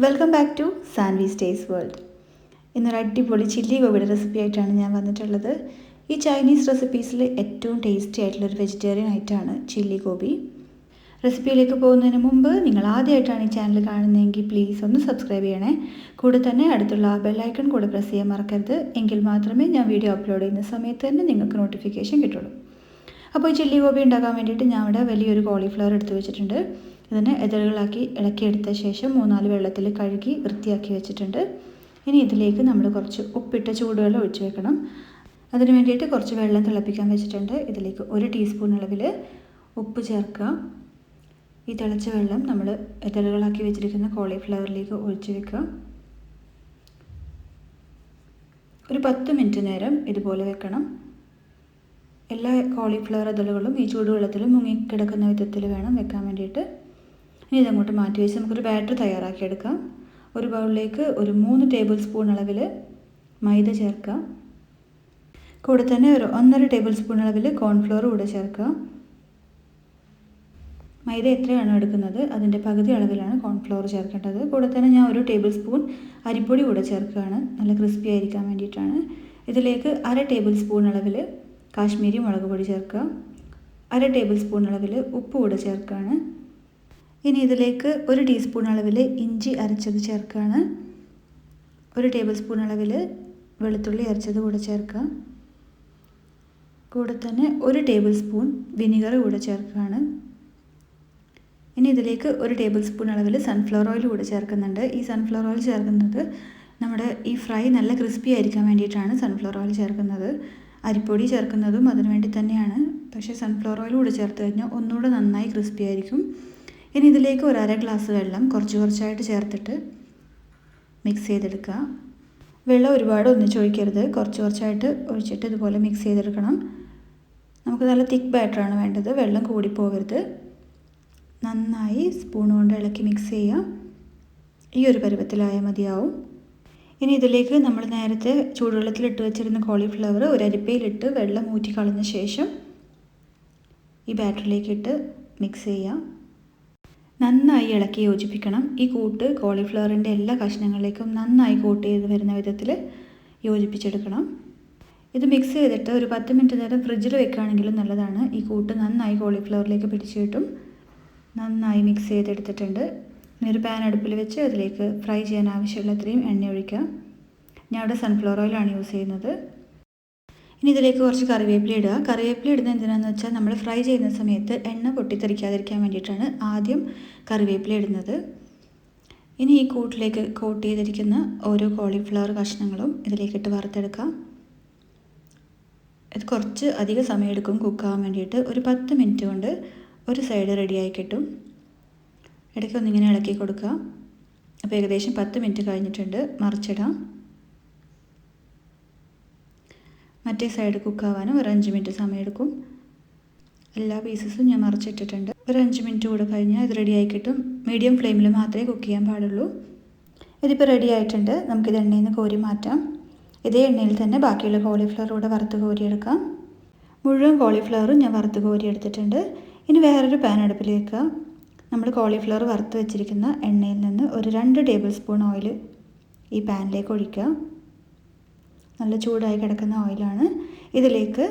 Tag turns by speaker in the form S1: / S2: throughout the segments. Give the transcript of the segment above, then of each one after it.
S1: Welcome back to Sanvi's taste world. ഇന്നൊരു അടിപൊളി chilli ഗോബിയുടെ recipe ആയിട്ടാണ് ഞാൻ വന്നിട്ടുള്ളത്. ഈ ചൈനീസ് റെസിപ്പീസിൽ ഏറ്റവും ടേസ്റ്റി ആയിട്ടുള്ളൊരു വെജിറ്റേറിയൻ ഐറ്റമാണ് ചില്ലി ഗോബി. റെസിപ്പിയിലേക്ക് പോകുന്നതിന് മുമ്പ് നിങ്ങൾ ആദ്യമായിട്ടാണ് ഈ ചാനൽ കാണുന്നതെങ്കിൽ പ്ലീസ് ഒന്ന് സബ്സ്ക്രൈബ് ചെയ്യണേ. കൂടെ തന്നെ അടുത്തുള്ള ആ ബെല്ലൈക്കൺ കൂടെ പ്രസ് ചെയ്യാൻ മറക്കരുത്. എങ്കിൽ മാത്രമേ ഞാൻ വീഡിയോ അപ്ലോഡ് ചെയ്യുന്ന സമയത്ത് തന്നെ നിങ്ങൾക്ക് നോട്ടിഫിക്കേഷൻ കിട്ടുള്ളൂ. അപ്പോൾ ഈ ചില്ലി ഗോബി ഉണ്ടാക്കാൻ വേണ്ടിയിട്ട് ഞാൻ ഇവിടെ വലിയൊരു കോളിഫ്ലവർ എടുത്ത് വെച്ചിട്ടുണ്ട്. ഇതിനെ ഇതളുകളാക്കി ഇളക്കിയെടുത്ത ശേഷം 3-4 വെള്ളത്തിൽ കഴുകി വൃത്തിയാക്കി വെച്ചിട്ടുണ്ട്. ഇനി ഇതിലേക്ക് നമ്മൾ കുറച്ച് ഉപ്പിട്ട ചൂടുവെള്ളം ഒഴിച്ച് വെക്കണം. അതിന് വേണ്ടിയിട്ട് കുറച്ച് വെള്ളം തിളപ്പിക്കാൻ വെച്ചിട്ടുണ്ട്. ഇതിലേക്ക് 1 ടീസ്പൂൺ അളവിൽ ഉപ്പ് ചേർക്കുക. ഈ തിളച്ച വെള്ളം നമ്മൾ ഇതളുകളാക്കി വെച്ചിരിക്കുന്ന കോളിഫ്ലവറിലേക്ക് ഒഴിച്ച് വെക്കുക. ഒരു 10 മിനിറ്റ് നേരം ഇതുപോലെ വെക്കണം. എല്ലാ കോളിഫ്ലവർ ഇതളുകളും ഈ ചൂടുവെള്ളത്തിൽ മുങ്ങിക്കിടക്കുന്ന വിധത്തിൽ വേണം വെക്കാൻ വേണ്ടിയിട്ട്. ഇനി ഇതങ്ങോട്ട് മാറ്റി വെച്ച് നമുക്കൊരു ബാറ്റർ തയ്യാറാക്കിയെടുക്കാം. ഒരു ബൗളിലേക്ക് ഒരു 3 ടേബിൾ സ്പൂൺ അളവിൽ മൈദ ചേർക്കുക. കൂടെ തന്നെ ഒരു 1.5 ടേബിൾ സ്പൂൺ അളവിൽ കോൺഫ്ലവർ കൂടെ ചേർക്കുക. മൈദ എത്രയാണോ എടുക്കുന്നത് അതിൻ്റെ പകുതി അളവിലാണ് കോൺഫ്ലവർ ചേർക്കേണ്ടത്. കൂടെ തന്നെ ഞാൻ 1 ടേബിൾ സ്പൂൺ അരിപ്പൊടി കൂടെ ചേർക്കുകയാണ്, നല്ല ക്രിസ്പി ആയിരിക്കാൻ വേണ്ടിയിട്ടാണ്. ഇതിലേക്ക് 1/2 ടേബിൾ സ്പൂൺ അളവിൽ കാശ്മീരി മുളക് പൊടി ചേർക്കുക. 1/2 ടേബിൾ സ്പൂൺ അളവിൽ ഉപ്പ് കൂടെ ചേർക്കുകയാണ്. ഇനി ഇതിലേക്ക് 1 ടീസ്പൂൺ അളവിൽ ഇഞ്ചി അരച്ചത് ചേർക്കുകയാണ്. 1 ടേബിൾ സ്പൂൺ അളവിൽ വെളുത്തുള്ളി അരച്ചത് കൂടെ ചേർക്കുക. കൂടെ തന്നെ 1 ടേബിൾ സ്പൂൺ വിനിഗർ കൂടെ ചേർക്കുകയാണ്. ഇനി ഇതിലേക്ക് 1 ടേബിൾ സ്പൂൺ അളവിൽ സൺഫ്ലവർ ഓയിൽ കൂടെ ചേർക്കുന്നുണ്ട്. ഈ സൺഫ്ലവർ ഓയിൽ ചേർക്കുന്നത് നമ്മുടെ ഈ ഫ്രൈ നല്ല ക്രിസ്പി ആയിരിക്കാൻ വേണ്ടിയിട്ടാണ് സൺഫ്ലവർ ഓയിൽ ചേർക്കുന്നത്. അരിപ്പൊടി ചേർക്കുന്നതും അതിനു വേണ്ടി തന്നെയാണ്, പക്ഷേ സൺഫ്ലവർ ഓയിൽ കൂടെ ചേർത്ത് കഴിഞ്ഞാൽ ഒന്നുകൂടെ നന്നായി ക്രിസ്പി ആയിരിക്കും. ഇനി ഇതിലേക്ക് 1/2 ഗ്ലാസ് വെള്ളം കുറച്ചായിട്ട് ചേർത്തിട്ട് മിക്സ് ചെയ്തെടുക്കുക. വെള്ളം ഒരുപാട് ഒന്നിച്ച് ഒഴിക്കരുത്, കുറച്ചായിട്ട് ഒഴിച്ചിട്ട് ഇതുപോലെ മിക്സ് ചെയ്തെടുക്കണം. നമുക്ക് നല്ല തിക്ക് ബാറ്ററാണ് വേണ്ടത്, വെള്ളം കൂടിപ്പോകരുത്. നന്നായി സ്പൂൺ കൊണ്ട് ഇളക്കി മിക്സ് ചെയ്യുക. ഈ ഒരു പരുവത്തിലായാൽ മതിയാവും. ഇനി ഇതിലേക്ക് നമ്മൾ നേരത്തെ ചൂടുവെള്ളത്തിലിട്ട് വെച്ചിരുന്ന കോളിഫ്ലവർ ഒരു അരിപ്പയിലിട്ട് വെള്ളം ഊറ്റി കളഞ്ഞ ശേഷം ഈ ബാറ്ററിലേക്കിട്ട് മിക്സ് ചെയ്യാം. നന്നായി ഇളക്കി യോജിപ്പിക്കണം. ഈ കൂട്ട് കോളിഫ്ലവറിൻ്റെ എല്ലാ കഷ്ണങ്ങളിലേക്കും നന്നായി കോട്ട് ചെയ്ത് വരുന്ന വിധത്തിൽ യോജിപ്പിച്ചെടുക്കണം. ഇത് മിക്സ് ചെയ്തിട്ട് ഒരു 10 മിനിറ്റ് നേരം ഫ്രിഡ്ജിൽ വെക്കുകയാണെങ്കിലും നല്ലതാണ്. ഈ കൂട്ട് നന്നായി കോളിഫ്ലവറിലേക്ക് പിടിച്ചു കിട്ടും. നന്നായി മിക്സ് ചെയ്തെടുത്തിട്ടുണ്ട്. ഇനി ഒരു പാൻ അടുപ്പിൽ വെച്ച് അതിലേക്ക് ഫ്രൈ ചെയ്യാൻ ആവശ്യമുള്ള അത്രയും എണ്ണ ഒഴിക്കുക. ഞാൻ ഇവിടെ സൺഫ്ലവർ ഓയിലാണ് യൂസ് ചെയ്യുന്നത്. ഇനി ഇതിലേക്ക് കുറച്ച് കറിവേപ്പില ഇടുക. കറിവേപ്പില ഇടുന്നത് എന്തിനാണെന്ന് വെച്ചാൽ നമ്മൾ ഫ്രൈ ചെയ്യുന്ന സമയത്ത് എണ്ണ പൊട്ടിത്തെറിക്കാതിരിക്കാൻ വേണ്ടിയിട്ടാണ് ആദ്യം കറിവേപ്പില ഇടുന്നത്. ഇനി ഈ കൂട്ടിലേക്ക് കോട്ട് ചെയ്തിരിക്കുന്ന ഓരോ കോളിഫ്ലവർ കഷ്ണങ്ങളും ഇതിലേക്കിട്ട് വറുത്തെടുക്കാം. ഇത് കുറച്ച് അധിക സമയം എടുക്കും കുക്കാവാൻ വേണ്ടിയിട്ട്. ഒരു 10 മിനിറ്റ് കൊണ്ട് ഒരു സൈഡ് റെഡിയായി കിട്ടും. ഇടയ്ക്ക് ഒന്നിങ്ങനെ ഇളക്കി കൊടുക്കുക. അപ്പോൾ ഏകദേശം 10 മിനിറ്റ് കഴിഞ്ഞിട്ടുണ്ട്. മറിച്ചിടാം. മറ്റേ സൈഡ് കുക്കാവാനും ഒരു 5 മിനിറ്റ് സമയമെടുക്കും. എല്ലാ പീസസും ഞാൻ മറിച്ചിട്ടിട്ടുണ്ട്. ഒരു 5 മിനിറ്റ് കൂടെ കഴിഞ്ഞാൽ ഇത് റെഡിയായി കിട്ടും. മീഡിയം ഫ്ലെയിമിൽ മാത്രമേ കുക്ക് ചെയ്യാൻ പാടുള്ളൂ. ഇതിപ്പോൾ റെഡി ആയിട്ടുണ്ട്. നമുക്കിത് എണ്ണയിൽ നിന്ന് കോരി മാറ്റാം. ഇതേ എണ്ണയിൽ തന്നെ ബാക്കിയുള്ള കോളിഫ്ലവർ കൂടെ വറുത്ത് കോരിയെടുക്കാം. മുഴുവൻ കോളിഫ്ലവറും ഞാൻ വറുത്ത് കോരി എടുത്തിട്ടുണ്ട്. ഇനി വേറൊരു പാൻ അടുപ്പിൽ വെക്കുക. നമ്മൾ കോളിഫ്ലവർ വറുത്ത് വെച്ചിരിക്കുന്ന എണ്ണയിൽ നിന്ന് ഒരു 2 ടേബിൾ സ്പൂൺ ഓയിൽ ഈ പാനിലേക്ക് ഒഴിക്കുക. നല്ല ചൂടായി കിടക്കുന്ന ഓയിലാണ്. ഇതിലേക്ക്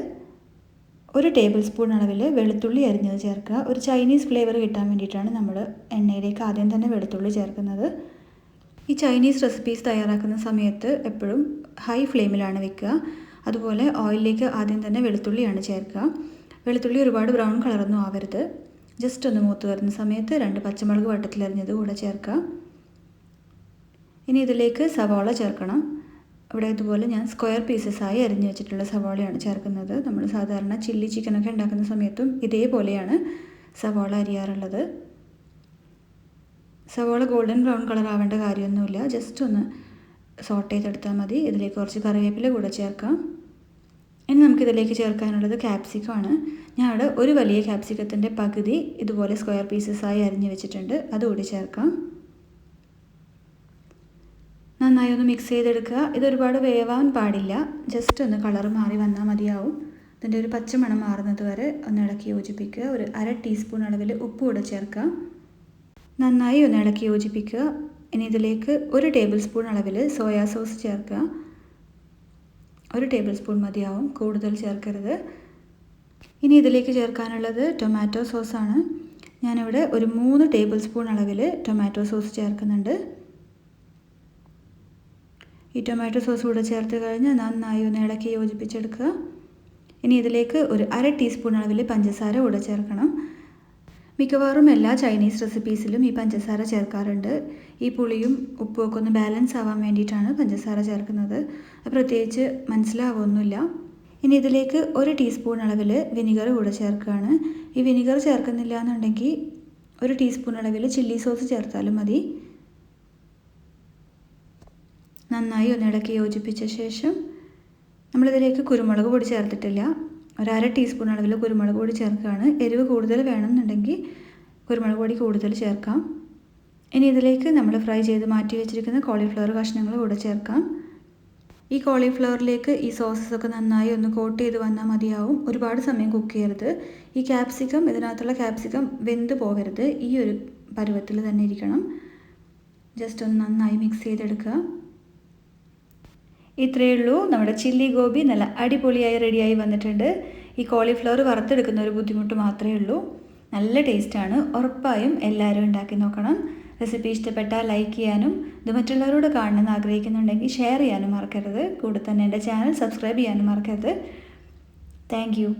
S1: 1 ടേബിൾ സ്പൂൺ അളവിൽ വെളുത്തുള്ളി അരിഞ്ഞത് ചേർക്കുക. ഒരു ചൈനീസ് ഫ്ലേവർ കിട്ടാൻ വേണ്ടിയിട്ടാണ് നമ്മൾ എണ്ണയിലേക്ക് ആദ്യം തന്നെ വെളുത്തുള്ളി ചേർക്കുന്നത്. ഈ ചൈനീസ് റെസിപ്പീസ് തയ്യാറാക്കുന്ന സമയത്ത് എപ്പോഴും ഹൈ ഫ്ലെയിമിലാണ് വെക്കുക. അതുപോലെ ഓയിലിലേക്ക് ആദ്യം തന്നെ വെളുത്തുള്ളിയാണ് ചേർക്കുക. വെളുത്തുള്ളി ഒരുപാട് ബ്രൗൺ കളറൊന്നും ആവരുത്. ജസ്റ്റ് ഒന്ന് മൂത്ത് വരുന്ന സമയത്ത് 2 പച്ചമുളക് വട്ടത്തിലരിഞ്ഞത് കൂടെ ചേർക്കുക. ഇനി ഇതിലേക്ക് സവാള ചേർക്കണം. ഇവിടെ ഇതുപോലെ ഞാൻ സ്ക്വയർ പീസസായി അരിഞ്ഞ് വെച്ചിട്ടുള്ള സവാളയാണ് ചേർക്കുന്നത്. നമ്മൾ സാധാരണ ചില്ലി ചിക്കനൊക്കെ ഉണ്ടാക്കുന്ന സമയത്തും ഇതേപോലെയാണ് സവാള അരിയാറുള്ളത്. സവാള ഗോൾഡൻ ബ്രൗൺ കളർ ആവേണ്ട കാര്യമൊന്നുമില്ല, ജസ്റ്റ് ഒന്ന് സോട്ട് ചെയ്തെടുത്താൽ മതി. ഇതിലേക്ക് കുറച്ച് കറിവേപ്പില കൂടെ ചേർക്കാം. ഇനി നമുക്കിതിലേക്ക് ചേർക്കാനുള്ളത് ക്യാപ്സിക്കമാണ്. ഞാൻ അവിടെ ഒരു വലിയ ക്യാപ്സിക്കത്തിൻ്റെ പകുതി ഇതുപോലെ സ്ക്വയർ പീസസായി അരിഞ്ഞ് വെച്ചിട്ടുണ്ട്, അതുകൂടി ചേർക്കാം. നന്നായി ഒന്ന് മിക്സ് ചെയ്തെടുക്കുക. ഇതൊരുപാട് വേവാൻ പാടില്ല, ജസ്റ്റ് ഒന്ന് കളർ മാറി വന്നാൽ മതിയാവും. ഇതിൻ്റെ ഒരു പച്ചമണം മാറുന്നത് വരെ ഒന്ന് ഇളക്കി യോജിപ്പിക്കുക. ഒരു 1/2 ടീസ്പൂൺ അളവിൽ ഉപ്പ് കൂടെ ചേർക്കുക. നന്നായി ഒന്ന് ഇളക്കി യോജിപ്പിക്കുക. ഇനി ഇതിലേക്ക് 1 ടേബിൾ സ്പൂൺ അളവിൽ സോയാ സോസ് ചേർക്കുക. 1 ടേബിൾ സ്പൂൺ മതിയാവും, കൂടുതൽ ചേർക്കരുത്. ഇനി ഇതിലേക്ക് ചേർക്കാനുള്ളത് ടൊമാറ്റോ സോസാണ്. ഞാനിവിടെ ഒരു 3 ടേബിൾ സ്പൂൺ അളവിൽ ടൊമാറ്റോ സോസ് ചേർക്കുന്നുണ്ട്. ഈ ടൊമാറ്റോ സോസ് കൂടെ ചേർത്ത് കഴിഞ്ഞ് നന്നായി ഒന്ന് ഇളക്കി യോജിപ്പിച്ചെടുക്കുക. ഇനി ഇതിലേക്ക് ഒരു 1/2 ടീസ്പൂൺ അളവിൽ പഞ്ചസാര കൂടെ ചേർക്കണം. മിക്കവാറും എല്ലാ ചൈനീസ് റെസിപ്പീസിലും ഈ പഞ്ചസാര ചേർക്കാറുണ്ട്. ഈ പുളിയും ഉപ്പും ഒക്കെ ഒന്ന് ബാലൻസ് ആവാൻ വേണ്ടിയിട്ടാണ് പഞ്ചസാര ചേർക്കുന്നത്. പ്രത്യേകിച്ച് മനസ്സിലാവൊന്നുമില്ല. ഇനി ഇതിലേക്ക് 1 ടീസ്പൂൺ അളവിൽ വിനിഗർ കൂടെ ചേർക്കുകയാണ്. ഈ വിനിഗർ ചേർക്കുന്നില്ല എന്നുണ്ടെങ്കിൽ 1 ടീസ്പൂൺ അളവിൽ ചില്ലി സോസ് ചേർത്താലും മതി. നന്നായി ഒന്ന് ഇളക്കി യോജിപ്പിച്ച ശേഷം നമ്മളിതിലേക്ക് കുരുമുളക് പൊടി ചേർത്തിട്ടില്ല. ഒരു 1/2 ടീസ്പൂൺ അളവിൽ കുരുമുളക് പൊടി ചേർക്കുകയാണ്. എരിവ് കൂടുതൽ വേണമെന്നുണ്ടെങ്കിൽ കുരുമുളക് പൊടി കൂടുതൽ ചേർക്കാം. ഇനി ഇതിലേക്ക് നമ്മൾ ഫ്രൈ ചെയ്ത് മാറ്റി വെച്ചിരിക്കുന്ന കോളിഫ്ലവർ കഷ്ണങ്ങൾ കൂടെ ചേർക്കാം. ഈ കോളിഫ്ലവറിലേക്ക് ഈ സോസസ് ഒക്കെ നന്നായി ഒന്ന് കോട്ട് ചെയ്ത് വന്നാൽ മതിയാവും. ഒരുപാട് സമയം കുക്ക് ചെയ്യരുത്. ഈ ക്യാപ്സിക്കം, ഇതിനകത്തുള്ള ക്യാപ്സിക്കം വെന്ത് പോകരുത്. ഈ ഒരു പരുവത്തിൽ തന്നെ ഇരിക്കണം. ജസ്റ്റ് ഒന്ന് നന്നായി മിക്സ് ചെയ്തെടുക്കുക. ഇത്രയേ ഉള്ളൂ, നമ്മുടെ ചില്ലി ഗോബി നല്ല അടിപൊളിയായി റെഡിയായി വന്നിട്ടുണ്ട്. ഈ കോളിഫ്ലവർ വറുത്തെടുക്കുന്ന ഒരു ബുദ്ധിമുട്ട് മാത്രമേ ഉള്ളൂ. നല്ല ടേസ്റ്റാണ്. ഉറപ്പായും എല്ലാവരും ഉണ്ടാക്കി നോക്കണം. റെസിപ്പി ഇഷ്ടപ്പെട്ടാൽ ലൈക്ക് ചെയ്യാനും ഇത് മറ്റുള്ളവരോട് കാണണമെന്ന് ആഗ്രഹിക്കുന്നുണ്ടെങ്കിൽ ഷെയർ ചെയ്യാനും മറക്കരുത്. കൂടെ തന്നെ എൻ്റെ ചാനൽ സബ്സ്ക്രൈബ് ചെയ്യാനും മറക്കരുത്. Thank you.